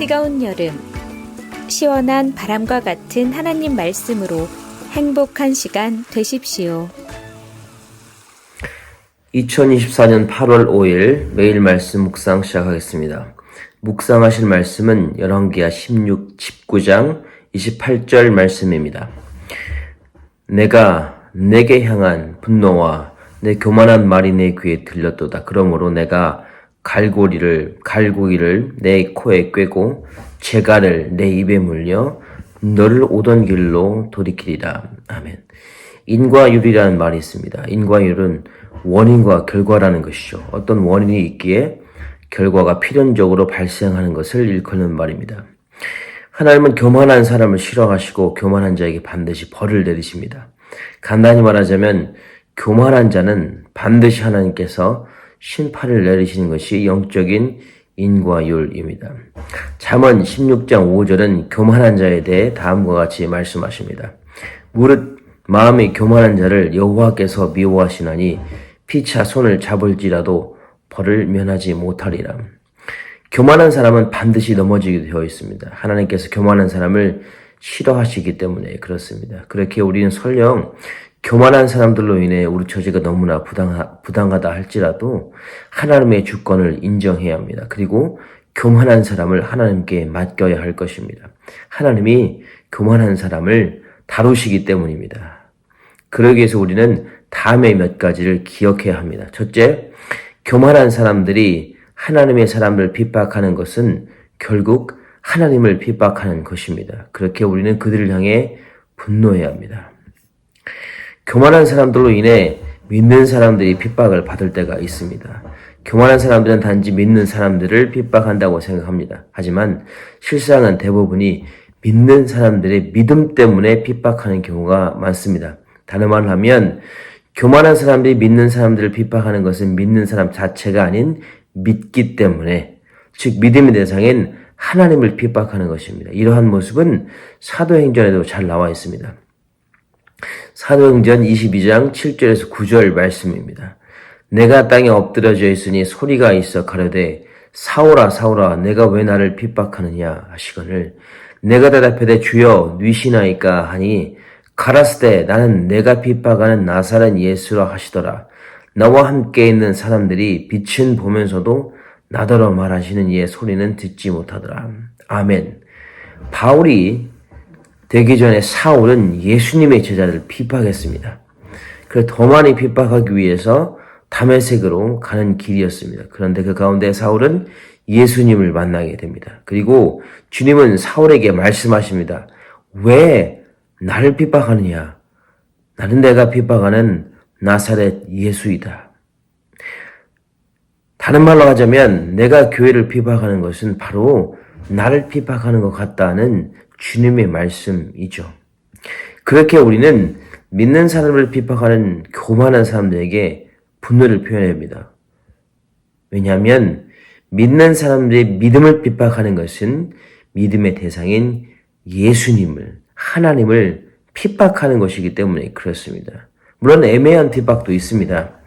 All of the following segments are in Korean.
뜨거운 여름, 시원한 바람과 같은 하나님 말씀으로 행복한 시간 되십시오. 2024년 8월 5일 매일 말씀 묵상 시작하겠습니다. 묵상하실 말씀은 열왕기하 19장 28절 말씀입니다. 내가 내게 향한 분노와 내 교만한 말이 내 귀에 들렸도다. 그러므로 내가 갈고기를 내 코에 꿰고 재갈을 내 입에 물려 너를 오던 길로 돌이키리라. 아멘. 인과율이라는 말이 있습니다. 인과율은 원인과 결과라는 것이죠. 어떤 원인이 있기에 결과가 필연적으로 발생하는 것을 일컫는 말입니다. 하나님은 교만한 사람을 싫어하시고 교만한 자에게 반드시 벌을 내리십니다. 간단히 말하자면 교만한 자는 반드시 하나님께서 심판을 내리시는 것이 영적인 인과율입니다. 잠언 16장 5절은 교만한 자에 대해 다음과 같이 말씀하십니다. 무릇 마음이 교만한 자를 여호와께서 미워하시나니 피차 손을 잡을지라도 벌을 면하지 못하리라. 교만한 사람은 반드시 넘어지게 되어 있습니다. 하나님께서 교만한 사람을 싫어하시기 때문에 그렇습니다. 그렇게 우리는 설령 교만한 사람들로 인해 우리 처지가 너무나 부당하다 할지라도 하나님의 주권을 인정해야 합니다. 그리고 교만한 사람을 하나님께 맡겨야 할 것입니다. 하나님이 교만한 사람을 다루시기 때문입니다. 그러기 위해서 우리는 다음의 몇 가지를 기억해야 합니다. 첫째, 교만한 사람들이 하나님의 사람을 핍박하는 것은 결국 하나님을 핍박하는 것입니다. 그렇게 우리는 그들을 향해 분노해야 합니다. 교만한 사람들로 인해 믿는 사람들이 핍박을 받을 때가 있습니다. 교만한 사람들은 단지 믿는 사람들을 핍박한다고 생각합니다. 하지만 실상은 대부분이 믿는 사람들의 믿음 때문에 핍박하는 경우가 많습니다. 다른 말로 하면 교만한 사람들이 믿는 사람들을 핍박하는 것은 믿는 사람 자체가 아닌 믿기 때문에, 즉 믿음의 대상인 하나님을 핍박하는 것입니다. 이러한 모습은 사도행전에도 잘 나와 있습니다. 사도행전 22장 7절에서 9절 말씀입니다. 내가 땅에 엎드려져 있으니 소리가 있어 가로되 사울아 사울아 내가 왜 나를 핍박하느냐 하시거늘 내가 대답하되 주여 뉘시나이까 하니 가라스되 나는 내가 핍박하는 나사렛 예수라 하시더라. 나와 함께 있는 사람들이 빛은 보면서도 나더러 말하시는 이의 소리는 듣지 못하더라. 아멘. 바울이 되기 전에 사울은 예수님의 제자들을 핍박했습니다. 그래서 더 많이 핍박하기 위해서 다메섹으로 가는 길이었습니다. 그런데 그 가운데 사울은 예수님을 만나게 됩니다. 그리고 주님은 사울에게 말씀하십니다. 왜 나를 핍박하느냐? 나는 내가 핍박하는 나사렛 예수이다. 다른 말로 하자면 내가 교회를 핍박하는 것은 바로 나를 핍박하는 것 같다는 주님의 말씀이죠. 그렇게 우리는 믿는 사람을 핍박하는 교만한 사람들에게 분노를 표현합니다. 왜냐하면 믿는 사람들의 믿음을 핍박하는 것은 믿음의 대상인 예수님을, 하나님을 핍박하는 것이기 때문에 그렇습니다. 물론 애매한 핍박도 있습니다.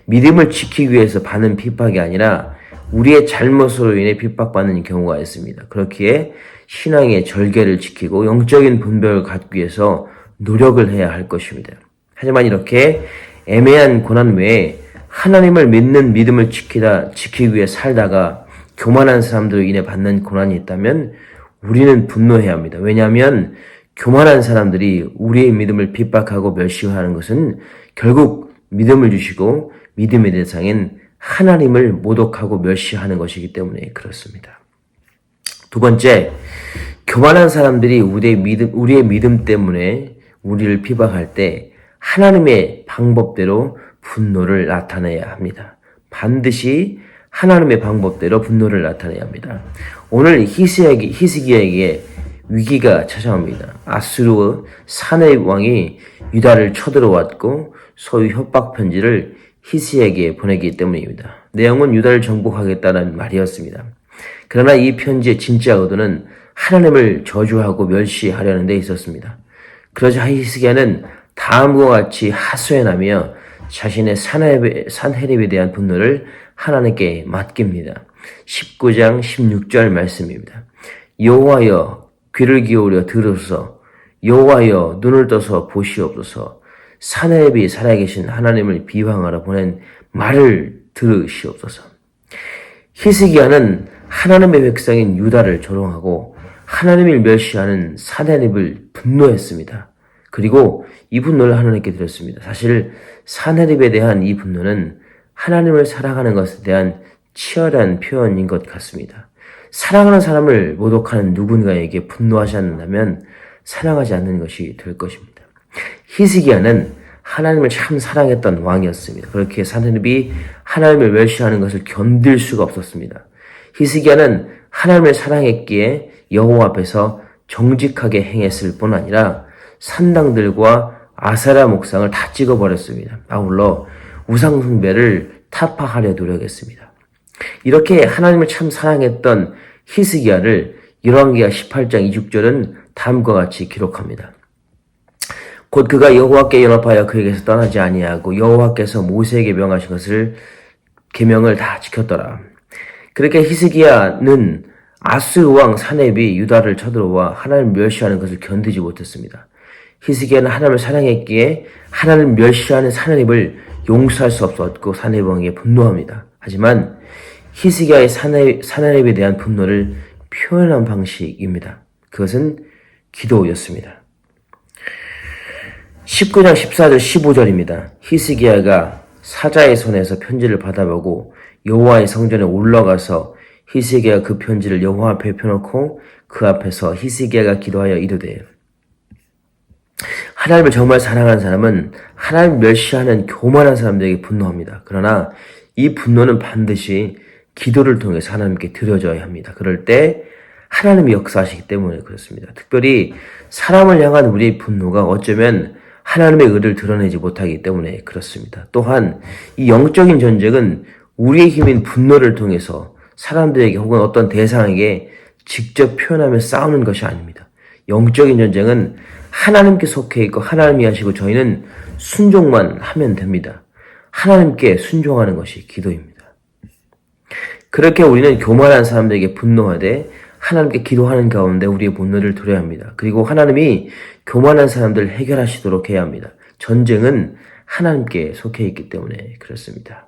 믿음을 지키기 위해서 받는 핍박이 아니라 우리의 잘못으로 인해 핍박받는 경우가 있습니다. 그렇기에 신앙의 절개를 지키고 영적인 분별을 갖기 위해서 노력을 해야 할 것입니다. 하지만 이렇게 애매한 고난 외에 하나님을 믿는 믿음을 지키기 위해 살다가 교만한 사람들로 인해 받는 고난이 있다면 우리는 분노해야 합니다. 왜냐하면 교만한 사람들이 우리의 믿음을 핍박하고 멸시하는 것은 결국 믿음을 주시고 믿음의 대상인 하나님을 모독하고 멸시하는 것이기 때문에 그렇습니다. 두 번째, 교만한 사람들이 우리의 믿음 때문에 우리를 핍박할 때 하나님의 방법대로 분노를 나타내야 합니다. 반드시 하나님의 방법대로 분노를 나타내야 합니다. 오늘 히스기야에게 위기가 찾아옵니다. 아수르 사내 왕이 유다를 쳐들어왔고 소위 협박 편지를 히스기야에게 보내기 때문입니다. 내용은 유다를 정복하겠다는 말이었습니다. 그러나 이 편지의 진짜 의도는 하나님을 저주하고 멸시하려는 데 있었습니다. 그러자 히스기야는 다음과 같이 하소연하며 자신의 산헤립에 대한 분노를 하나님께 맡깁니다. 19장 16절 말씀입니다. 여호와여 귀를 기울여 들으소서. 여호와여 눈을 떠서 보시옵소서. 사내비 살아계신 하나님을 비방하러 보낸 말을 들으시옵소서. 히스기야는 하나님의 백성인 유다를 조롱하고 하나님을 멸시하는 사내립을 분노했습니다. 그리고 이 분노를 하나님께 드렸습니다. 사실 사내립에 대한 이 분노는 하나님을 사랑하는 것에 대한 치열한 표현인 것 같습니다. 사랑하는 사람을 모독하는 누군가에게 분노하지 않는다면 사랑하지 않는 것이 될 것입니다. 히스기야는 하나님을 참 사랑했던 왕이었습니다. 그렇게 사내립이 하나님을 멸시하는 것을 견딜 수가 없었습니다. 히스기야는 하나님을 사랑했기에 여호와 앞에서 정직하게 행했을 뿐 아니라 산당들과 아세라 목상을 다 찍어버렸습니다. 아울러 우상 숭배를 타파하려 노력했습니다. 이렇게 하나님을 참 사랑했던 히스기야를 열왕기하 18장 26절은 다음과 같이 기록합니다. 곧 그가 여호와께 연합하여 그에게서 떠나지 아니하고 여호와께서 모세에게 명하신 것을 계명을 다 지켰더라. 그렇게 히스기야는 아수르 왕 사렙이 유다를 쳐들어와 하나님을 멸시하는 것을 견디지 못했습니다. 히스기야는 하나님을 사랑했기에 하나님을 멸시하는 사렙을 용서할 수 없었고 사렙 왕에게 분노합니다. 하지만 히스기야의 사렙에 대한 분노를 표현한 방식입니다. 그것은 기도였습니다. 19장 14절 15절입니다. 히스기야가 사자의 손에서 편지를 받아보고 여호와의 성전에 올라가서 히스기야가 그 편지를 여호와 앞에 펴놓고 그 앞에서 히스기야가 기도하여 이르되 하나님을 정말 사랑하는 사람은 하나님을 멸시하는 교만한 사람들에게 분노합니다. 그러나 이 분노는 반드시 기도를 통해서 하나님께 드려져야 합니다. 그럴 때 하나님이 역사하시기 때문에 그렇습니다. 특별히 사람을 향한 우리의 분노가 어쩌면 하나님의 의를 드러내지 못하기 때문에 그렇습니다. 또한 이 영적인 전쟁은 우리의 힘인 분노를 통해서 사람들에게 혹은 어떤 대상에게 직접 표현하며 싸우는 것이 아닙니다. 영적인 전쟁은 하나님께 속해 있고 하나님이 하시고 저희는 순종만 하면 됩니다. 하나님께 순종하는 것이 기도입니다. 그렇게 우리는 교만한 사람들에게 분노하되 하나님께 기도하는 가운데 우리의 분노를 드려야 합니다. 그리고 하나님이 교만한 사람들을 해결하시도록 해야 합니다. 전쟁은 하나님께 속해 있기 때문에 그렇습니다.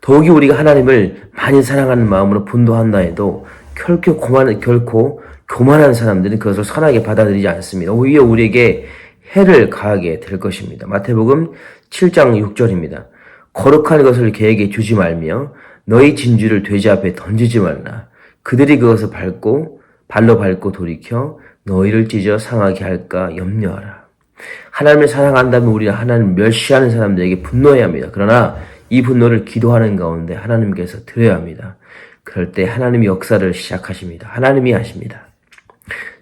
더욱이 우리가 하나님을 많이 사랑하는 마음으로 분노한다 해도 결코 교만한 사람들은 그것을 선하게 받아들이지 않습니다. 오히려 우리에게 해를 가하게 될 것입니다. 마태복음 7장 6절입니다. 거룩한 것을 개에게 주지 말며 너희 진주를 돼지 앞에 던지지 말라. 그들이 그것을 발로 밟고 돌이켜 너희를 찢어 상하게 할까 염려하라. 하나님을 사랑한다면 우리는 하나님을 멸시하는 사람들에게 분노해야 합니다. 그러나 이 분노를 기도하는 가운데 하나님께서 드려야 합니다. 그럴 때 하나님이 역사를 시작하십니다. 하나님이 하십니다.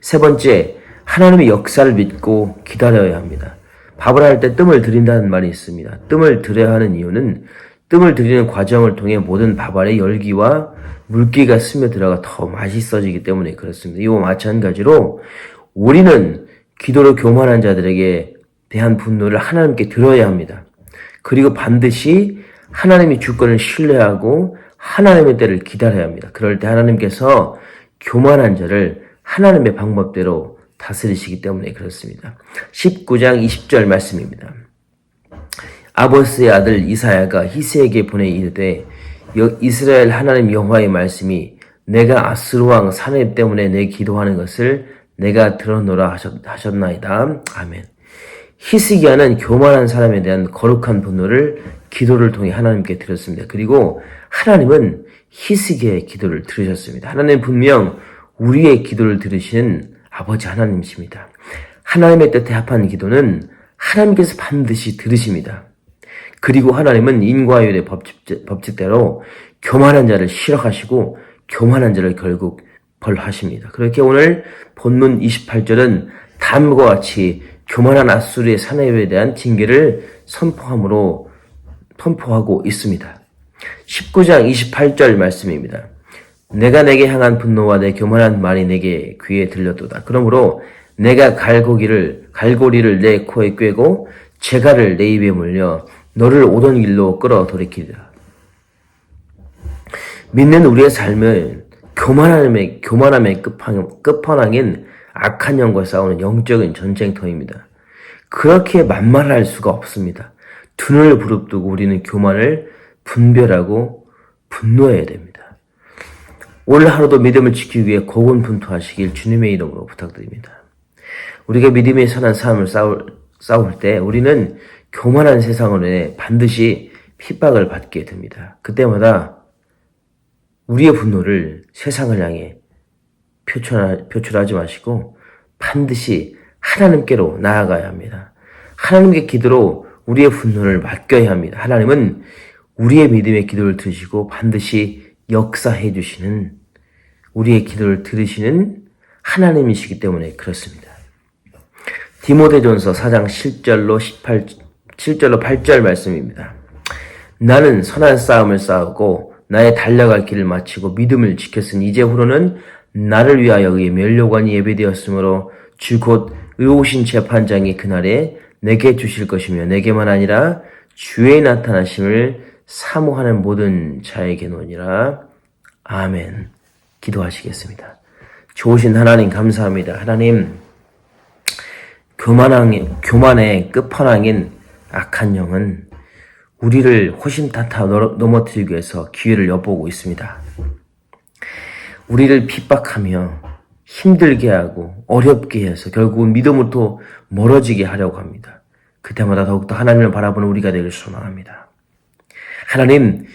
세 번째, 하나님의 역사를 믿고 기다려야 합니다. 밥을 할 때 뜸을 들인다는 말이 있습니다. 뜸을 들여야 하는 이유는 뜸을 들이는 과정을 통해 모든 밥 안에 열기와 물기가 스며들어가 더 맛있어지기 때문에 그렇습니다. 이와 마찬가지로 우리는 기도로 교만한 자들에게 대한 분노를 하나님께 들어야 합니다. 그리고 반드시 하나님의 주권을 신뢰하고 하나님의 때를 기다려야 합니다. 그럴 때 하나님께서 교만한 자를 하나님의 방법대로 다스리시기 때문에 그렇습니다. 19장 20절 말씀입니다. 아보스의 아들 이사야가 히스에게 보내 이르되 이스라엘 하나님 여호와의 말씀이 내가 아수르 왕 사렙 때문에 내 기도하는 것을 내가 들어노라 하셨나이다. 아멘. 히스기야는 교만한 사람에 대한 거룩한 분노를 기도를 통해 하나님께 드렸습니다. 그리고 하나님은 히스기야의 기도를 들으셨습니다. 하나님은 분명 우리의 기도를 들으시는 아버지 하나님이십니다. 하나님의 뜻에 합한 기도는 하나님께서 반드시 들으십니다. 그리고 하나님은 인과율의 법칙대로 교만한 자를 싫어하시고 교만한 자를 결국 벌하십니다. 그렇게 오늘 본문 28절은 다음과 같이 교만한 아수르의 사내에 대한 징계를 선포하고 있습니다. 19장 28절 말씀입니다. 내가 내게 향한 분노와 내 교만한 말이 내게 귀에 들렸도다. 그러므로 내가 갈고리를 내 코에 꿰고 재갈을 내 입에 물려 너를 오던 길로 끌어 돌이키리라. 믿는 우리의 삶은 교만함의 끝판왕인 악한 영과 싸우는 영적인 전쟁터입니다. 그렇게 만만할 수가 없습니다. 두 눈을 부릅뜨고 우리는 교만을 분별하고 분노해야 됩니다. 오늘 하루도 믿음을 지키기 위해 고군분투하시길 주님의 이름으로 부탁드립니다. 우리가 믿음의 선한 삶을 싸울 때 우리는 교만한 세상으로 반드시 핍박을 받게 됩니다. 그때마다 우리의 분노를 세상을 향해 표출하지 마시고 반드시 하나님께로 나아가야 합니다. 하나님께 기도로 우리의 분노를 맡겨야 합니다. 하나님은 우리의 믿음의 기도를 들으시고 반드시 역사해 주시는, 우리의 기도를 들으시는 하나님이시기 때문에 그렇습니다. 디모데전서 4장 7절로 8절 말씀입니다. 나는 선한 싸움을 싸우고 나의 달려갈 길을 마치고 믿음을 지켰으니 이제후로는 나를 위하여 그의 면류관이 예비되었으므로 주 곧 의로우신 재판장이 그날에 내게 주실 것이며 내게만 아니라 주의 나타나심을 사모하는 모든 자에게노니라. 아멘. 기도하시겠습니다. 좋으신 하나님 감사합니다. 하나님, 교만의 끝판왕인 악한 영은 우리를 호신타타 넘어뜨리기 위해서 기회를 엿보고 있습니다. 우리를 핍박하며 힘들게 하고 어렵게 해서 결국은 믿음으로부터 멀어지게 하려고 합니다. 그때마다 더욱더 하나님을 바라보는 우리가 되길 소망합니다. 하나님,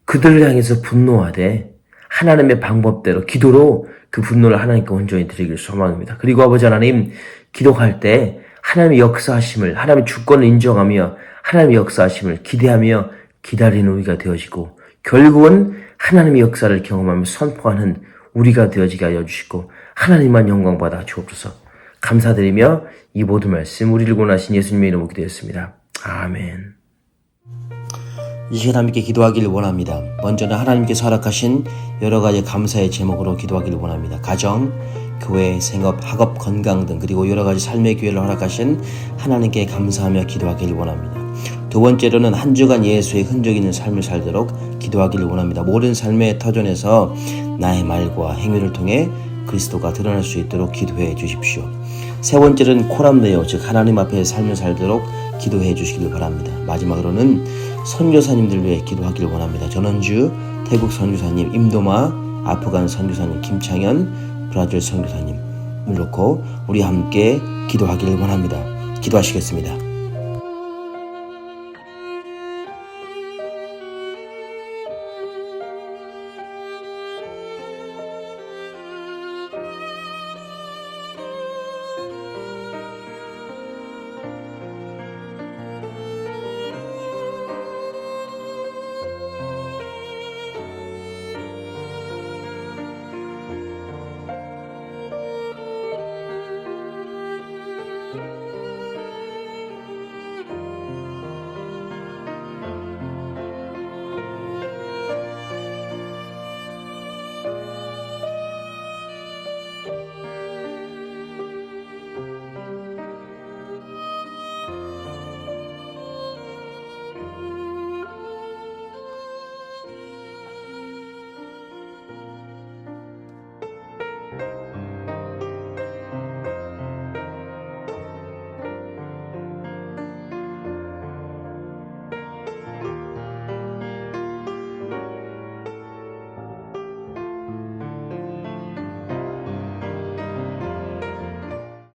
그들을 향해서 분노하되 하나님의 방법대로 기도로 그 분노를 하나님께 온전히 드리길 소망합니다. 그리고 아버지 하나님, 기도할 때 하나님의 역사하심을, 하나님의 주권을 인정하며 하나님의 역사하심을 기대하며 기다리는 우리가 되어지고 결국은 하나님의 역사를 경험하며 선포하는 우리가 되어지게 하여 주시고 하나님만 영광받아 주옵소서. 감사드리며 이 모든 말씀 우리를 구원하신 예수님의 이름으로 기도했습니다. 아멘. 이 시간 함께 기도하기를 원합니다. 먼저는 하나님께서 허락하신 여러 가지 감사의 제목으로 기도하기를 원합니다. 가정, 교회, 생업, 학업, 건강 등 그리고 여러 가지 삶의 기회를 허락하신 하나님께 감사하며 기도하기를 원합니다. 두 번째로는 한 주간 예수의 흔적 있는 삶을 살도록 기도하기를 원합니다. 모든 삶의 터전에서 나의 말과 행위를 통해 그리스도가 드러날 수 있도록 기도해 주십시오. 세 번째는 코람데오, 즉 하나님 앞에 삶을 살도록 기도해 주시기를 바랍니다. 마지막으로는 선교사님들 위해 기도하기를 원합니다. 전원주 태국 선교사님 임도마, 아프간 선교사님 김창현, 브라질 선교사님을 놓고 우리 함께 기도하기를 원합니다. 기도하시겠습니다.